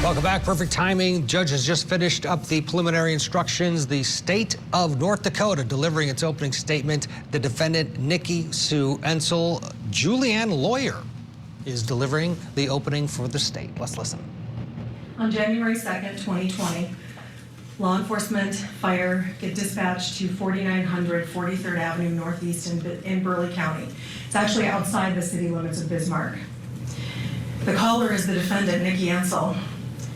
Welcome back. Perfect timing. Judge has just finished up the preliminary instructions. The state of North Dakota delivering its opening statement. The defendant, Nikki Sue Entzel, Julianne lawyer, is delivering the opening for the state. Let's listen. On January 2nd, 2020, law enforcement fire get dispatched to 4900 43rd Avenue Northeast in Burleigh County. It's actually outside the city limits of Bismarck. The caller is the defendant, Nikki Entzel.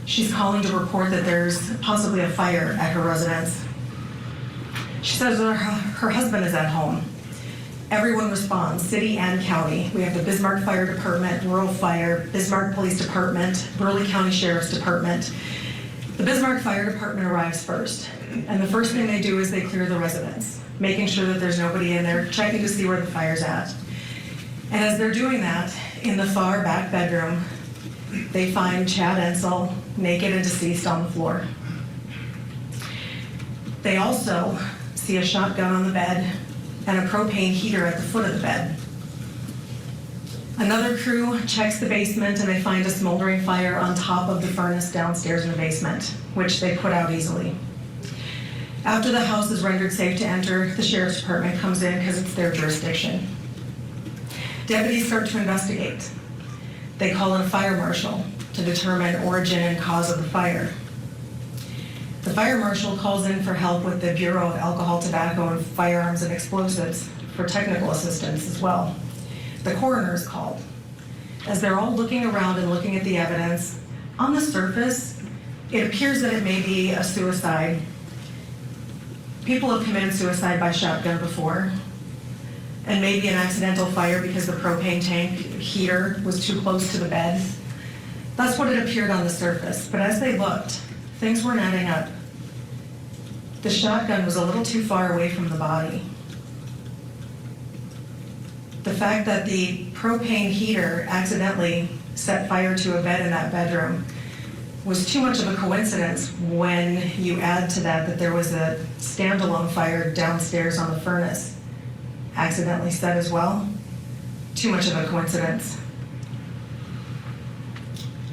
She's calling to report that there's possibly a fire at her residence. She says that her husband is at home. Everyone responds, city and county. We have the Bismarck Fire Department, Rural Fire, Bismarck Police Department, Burleigh County Sheriff's Department. The Bismarck Fire Department arrives first, and the first thing they do is they clear the residence, making sure that there's nobody in there, checking to see where the fire's at. And as they're doing that, in the far back bedroom, they find Chad Entzel naked and deceased on the floor. They also see a shotgun on the bed and a propane heater at the foot of the bed. Another crew checks the basement and they find a smoldering fire on top of the furnace downstairs in the basement, which they put out easily. After the house is rendered safe to enter, the sheriff's department comes in because it's their jurisdiction. Deputies start to investigate. They call in a fire marshal to determine origin and cause of the fire. The fire marshal calls in for help with the Bureau of Alcohol, Tobacco, and Firearms and Explosives for technical assistance as well. The coroner is called. As they're all looking around and looking at the evidence, on the surface, it appears that it may be a suicide. People have committed suicide by shotgun before, and maybe an accidental fire because the propane tank heater was too close to the bed. That's what it appeared on the surface, but as they looked, things weren't adding up. The shotgun was a little too far away from the body. The fact that the propane heater accidentally set fire to a bed in that bedroom was too much of a coincidence when you add to that there was a standalone fire downstairs on the furnace accidentally set as well. Too much of a coincidence.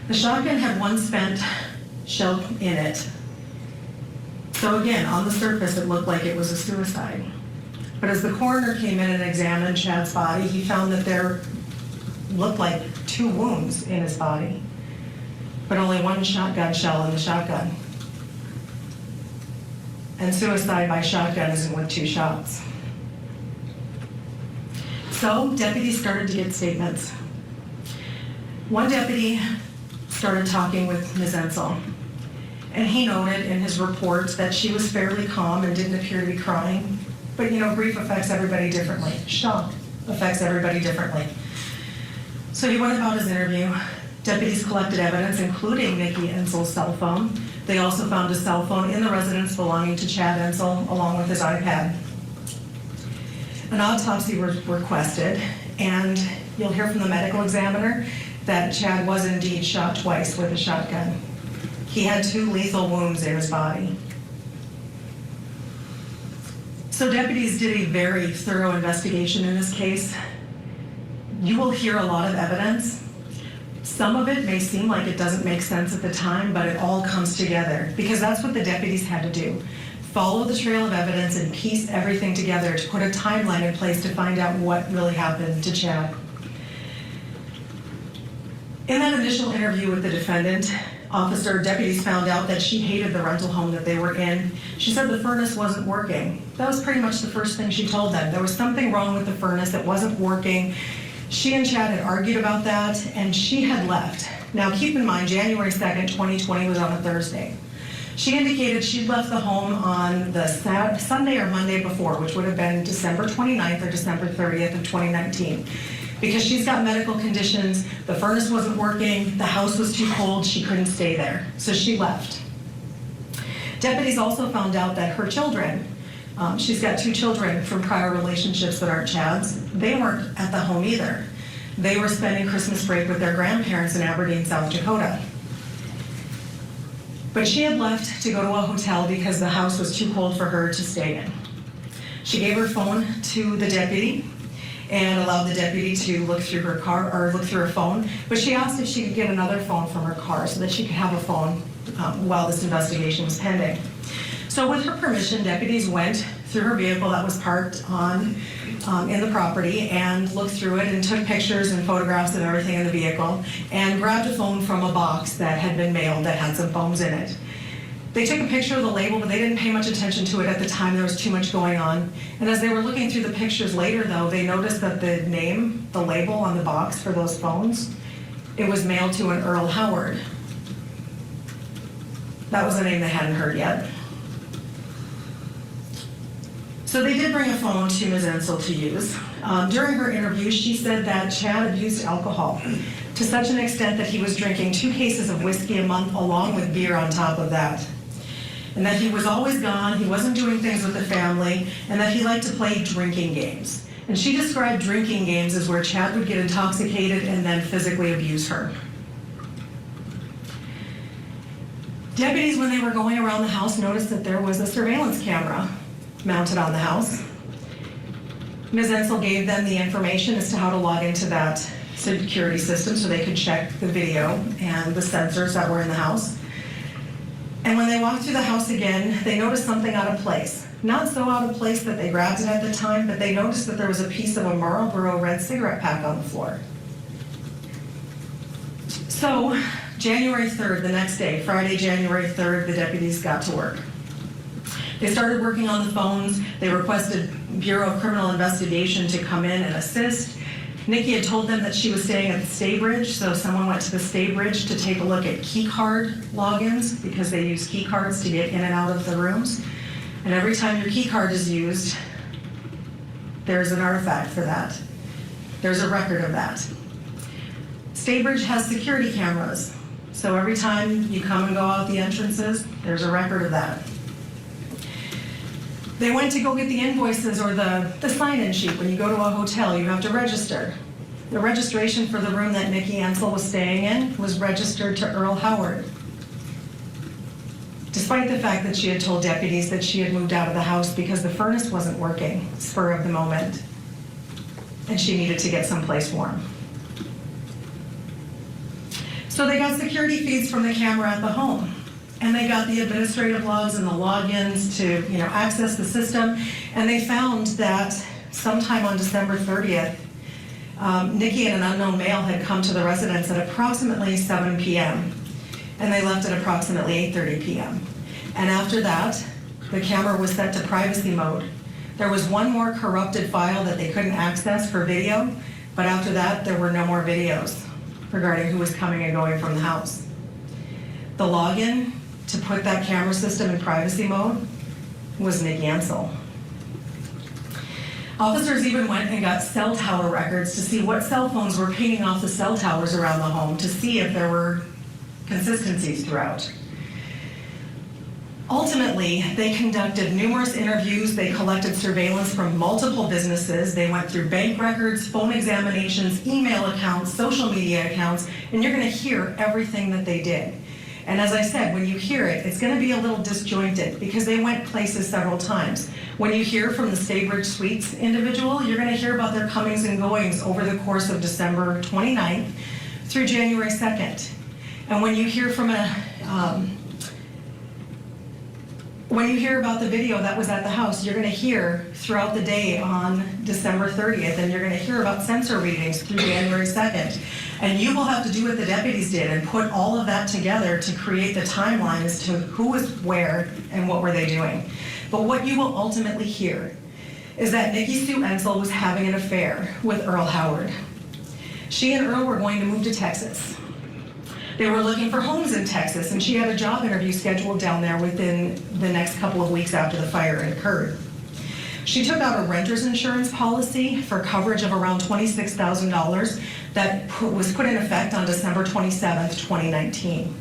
The shotgun had one spent shell in it. So again, on the surface, it looked like it was a suicide. But as the coroner came in and examined Chad's body, he found that there looked like 2 wounds in his body, but only 1 shotgun shell in the shotgun. And suicide by shotgun isn't with 2 shots. So deputies started to get statements. One deputy started talking with Ms. Entzel, and he noted in his report that she was fairly calm and didn't appear to be crying. But you know, grief affects everybody differently. Shock affects everybody differently. So he went about his interview. Deputies collected evidence, including Nikki Entzel's cell phone. They also found a cell phone in the residence belonging to Chad Entzel, along with his iPad. An autopsy was requested, and you'll hear from the medical examiner that Chad was indeed shot twice with a shotgun. He had 2 lethal wounds in his body. So deputies did a very thorough investigation in this case. You will hear a lot of evidence. Some of it may seem like it doesn't make sense at the time, but it all comes together because that's what the deputies had to do. Follow the trail of evidence and piece everything together to put a timeline in place to find out what really happened to Chad. In that initial interview with the defendant, deputies found out that she hated the rental home that they were in. She said the furnace wasn't working. That was pretty much the first thing she told them. There was something wrong with the furnace that wasn't working. She and Chad had argued about that, and she had left. Now keep in mind, January 2nd, 2020 was on a Thursday. She indicated she'd left the home on the Sunday or Monday before, which would have been December 29th or December 30th of 2019. Because she's got medical conditions, the furnace wasn't working, the house was too cold, she couldn't stay there. So she left. Deputies also found out that her children, she's got 2 children from prior relationships that aren't Chad's, they weren't at the home either. They were spending Christmas break with their grandparents in Aberdeen, South Dakota. But she had left to go to a hotel because the house was too cold for her to stay in. She gave her phone to the deputy, and allowed the deputy to look through her car, or look through her phone, but she asked if she could get another phone from her car so that she could have a phone while this investigation was pending. So with her permission, deputies went through her vehicle that was parked in the property and looked through it and took pictures and photographs of everything in the vehicle and grabbed a phone from a box that had been mailed that had some phones in it. They took a picture of the label, but they didn't pay much attention to it at the time. There was too much going on. And as they were looking through the pictures later, though, they noticed that the name, the label on the box for those phones, it was mailed to an Earl Howard. That was a name they hadn't heard yet. So they did bring a phone to Ms. Entzel to use. During her interview, she said that Chad abused alcohol to such an extent that he was drinking 2 cases of whiskey a month along with beer on top of that. And that he was always gone, he wasn't doing things with the family, and that he liked to play drinking games. And she described drinking games as where Chad would get intoxicated and then physically abuse her. Deputies, when they were going around the house, noticed that there was a surveillance camera mounted on the house. Ms. Entzel gave them the information as to how to log into that security system so they could check the video and the sensors that were in the house. And when they walked through the house again, they noticed something out of place. Not so out of place that they grabbed it at the time, but they noticed that there was a piece of a Marlboro red cigarette pack on the floor. So, January 3rd, the next day, Friday, January 3rd, the deputies got to work. They started working on the phones. They requested Bureau of Criminal Investigation to come in and assist. Nikki had told them that she was staying at the Stay Bridge, so someone went to the Stay Bridge to take a look at key card logins because they use key cards to get in and out of the rooms. And every time your key card is used, there's an artifact for that. There's a record of that. Stay Bridge has security cameras, so every time you come and go out the entrances, there's a record of that. They went to go get the invoices or the sign-in sheet. When you go to a hotel, you have to register. The registration for the room that Nikki Entzel was staying in was registered to Earl Howard. Despite the fact that she had told deputies that she had moved out of the house because the furnace wasn't working, spur of the moment, and she needed to get someplace warm. So they got security feeds from the camera at the home. And they got the administrative logs and the logins to, access the system. And they found that sometime on December 30th, Nikki and an unknown male had come to the residence at approximately 7 p.m. And they left at approximately 8:30 p.m. And after that, the camera was set to privacy mode. There was one more corrupted file that they couldn't access for video, but after that, there were no more videos regarding who was coming and going from the house. The login to put that camera system in privacy mode was Nikki Entzel. Officers even went and got cell tower records to see what cell phones were pinging off the cell towers around the home to see if there were consistencies throughout. Ultimately, they conducted numerous interviews. They collected surveillance from multiple businesses. They went through bank records, phone examinations, email accounts, social media accounts, and you're going to hear everything that they did. And as I said, when you hear it, it's going to be a little disjointed because they went places several times. When you hear from the Stay Bridge Suites individual, you're going to hear about their comings and goings over the course of December 29th through January 2nd. And when you hear from when you hear about the video that was at the house, you're going to hear throughout the day on December 30th, and you're going to hear about sensor readings through January 2nd. And you will have to do what the deputies did and put all of that together to create the timeline as to who was where and what were they doing. But what you will ultimately hear is that Nikki Sue Entzel was having an affair with Earl Howard. She and Earl were going to move to Texas. They were looking for homes in Texas, and she had a job interview scheduled down there within the next couple of weeks after the fire had occurred. She took out a renter's insurance policy for coverage of around $26,000 that was put in effect on December 27th, 2019.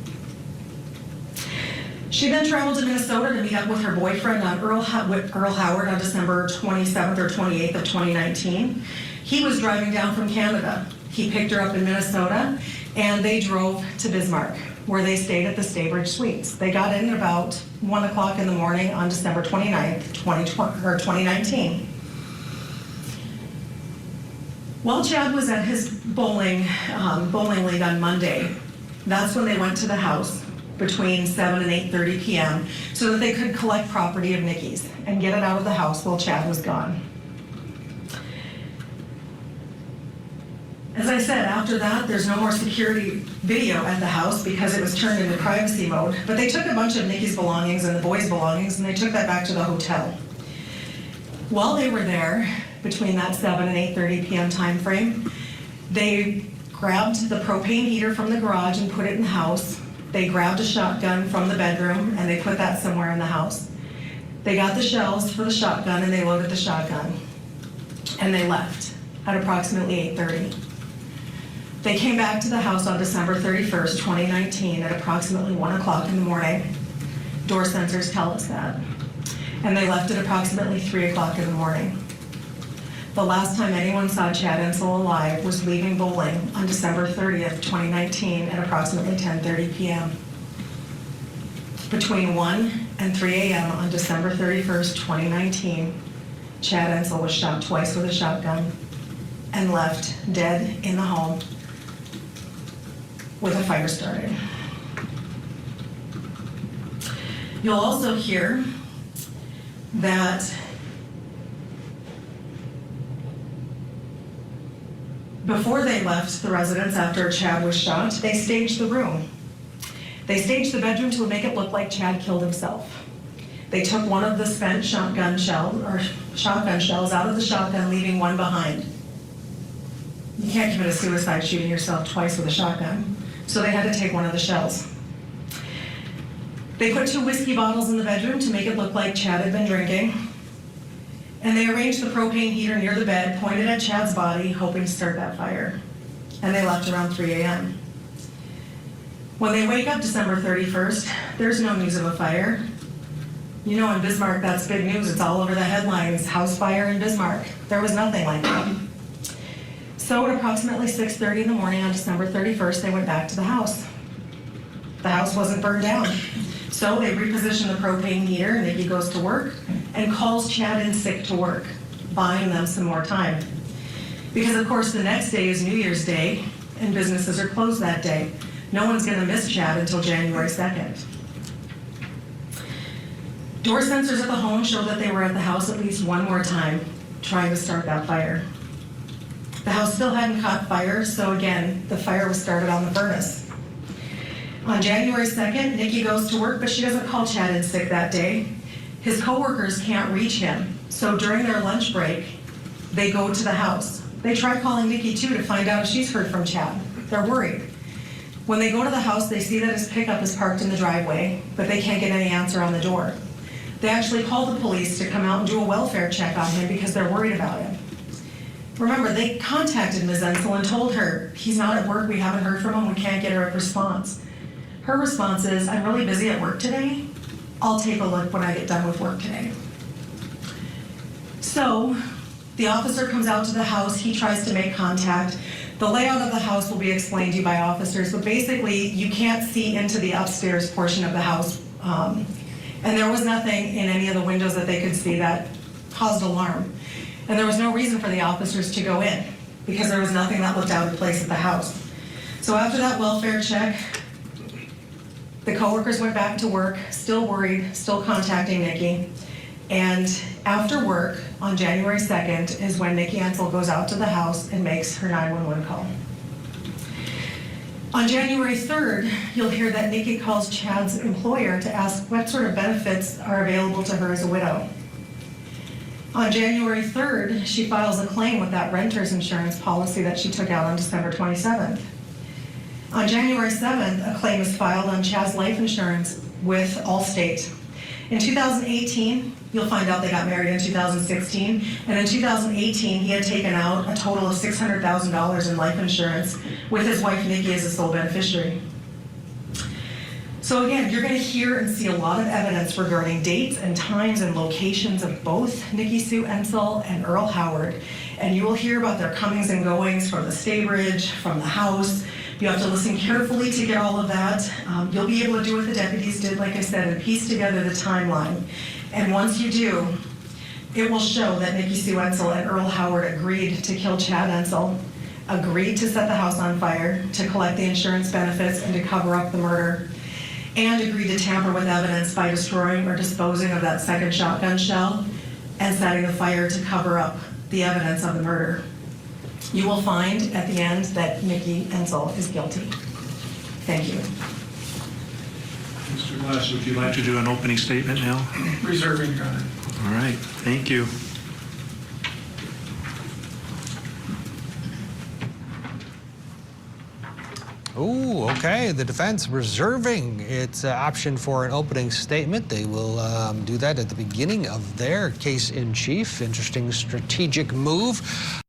She then traveled to Minnesota to meet up with her boyfriend Earl Howard on December 27th or 28th of 2019. He was driving down from Canada. He picked her up in Minnesota, and they drove to Bismarck, where they stayed at the Stay Bridge Suites. They got in at about 1 o'clock in the morning on December 29th, 2019. While Chad was at his bowling league on Monday, that's when they went to the house between 7 and 8:30 p.m. so that they could collect property of Nikki's and get it out of the house while Chad was gone. As I said, after that, there's no more security video at the house because it was turned into privacy mode, but they took a bunch of Nikki's belongings and the boys' belongings and they took that back to the hotel. While they were there, between that 7 and 8:30 p.m. time frame, they grabbed the propane heater from the garage and put it in the house. They grabbed a shotgun from the bedroom and they put that somewhere in the house. They got the shells for the shotgun and they loaded the shotgun. And they left at approximately 8:30. They came back to the house on December 31st, 2019 at approximately 1 o'clock in the morning. Door sensors tell us that. And they left at approximately 3 o'clock in the morning. The last time anyone saw Chad Entzel alive was leaving bowling on December 30th, 2019 at approximately 10:30 p.m. Between 1 and 3 a.m. on December 31st, 2019, Chad Entzel was shot twice with a shotgun and left dead in the home with a fire started. You'll also hear that before they left the residence after Chad was shot, they staged the room. They staged the bedroom to make it look like Chad killed himself. They took one of the spent shotgun shells out of the shotgun, leaving one behind. You can't commit a suicide shooting yourself twice with a shotgun, so they had to take one of the shells. They put 2 whiskey bottles in the bedroom to make it look like Chad had been drinking. And they arranged the propane heater near the bed, pointed at Chad's body, hoping to start that fire. And they left around 3 a.m. When they wake up December 31st, there's no news of a fire. You know, in Bismarck, that's big news. It's all over the headlines, house fire in Bismarck. There was nothing like that. So at approximately 6:30 in the morning on December 31st, they went back to the house. The house wasn't burned down. So they reposition the propane heater, Nikki goes to work and calls Chad in sick to work, buying them some more time. Because of course the next day is New Year's Day and businesses are closed that day. No one's gonna miss Chad until January 2nd. Door sensors at the home show that they were at the house at least one more time, trying to start that fire. The house still hadn't caught fire, so again, the fire was started on the furnace. On January 2nd, Nikki goes to work, but she doesn't call Chad in sick that day. His coworkers can't reach him, so during their lunch break, they go to the house. They try calling Nikki too to find out if she's heard from Chad. They're worried. When they go to the house, they see that his pickup is parked in the driveway, but they can't get any answer on the door. They actually call the police to come out and do a welfare check on him because they're worried about him. Remember, they contacted Ms. Entzel and told her, he's not at work, we haven't heard from him, we can't get a response. Her response is, I'm really busy at work today. I'll take a look when I get done with work today. So the officer comes out to the house, he tries to make contact. The layout of the house will be explained to you by officers, but basically you can't see into the upstairs portion of the house. And there was nothing in any of the windows that they could see that caused alarm. And there was no reason for the officers to go in because there was nothing that looked out of place at the house. So after that welfare check, the coworkers went back to work, still worried, still contacting Nikki. And after work on January 2nd is when Nikki Entzel goes out to the house and makes her 911 call. On January 3rd, you'll hear that Nikki calls Chad's employer to ask what sort of benefits are available to her as a widow. On January 3rd, she files a claim with that renter's insurance policy that she took out on December 27th. On January 7th, a claim is filed on Chad's life insurance with Allstate. In 2018, you'll find out they got married in 2016, and in 2018, he had taken out a total of $600,000 in life insurance with his wife, Nikki, as a sole beneficiary. So again, you're going to hear and see a lot of evidence regarding dates and times and locations of both Nikki Sue Entzel and Earl Howard, and you will hear about their comings and goings from the staybridge, from the house. You have to listen carefully to get all of that. You'll be able to do what the deputies did, like I said, and piece together the timeline. And once you do, It will show that Nikki Sue Entzel and Earl Howard agreed to kill Chad Entzel, agreed to set the house on fire, to collect the insurance benefits, and to cover up the murder, and agreed to tamper with evidence by destroying or disposing of that second shotgun shell and setting the fire to cover up the evidence of the murder. You will find at the end that Nikki Entzel is guilty. Thank you. Mr. Glass, would you like to do an opening statement now? Reserving, Your Honor. All right, thank you. Oh, okay. The defense reserving its option for an opening statement. They will do that at the beginning of their case in chief. Interesting strategic move.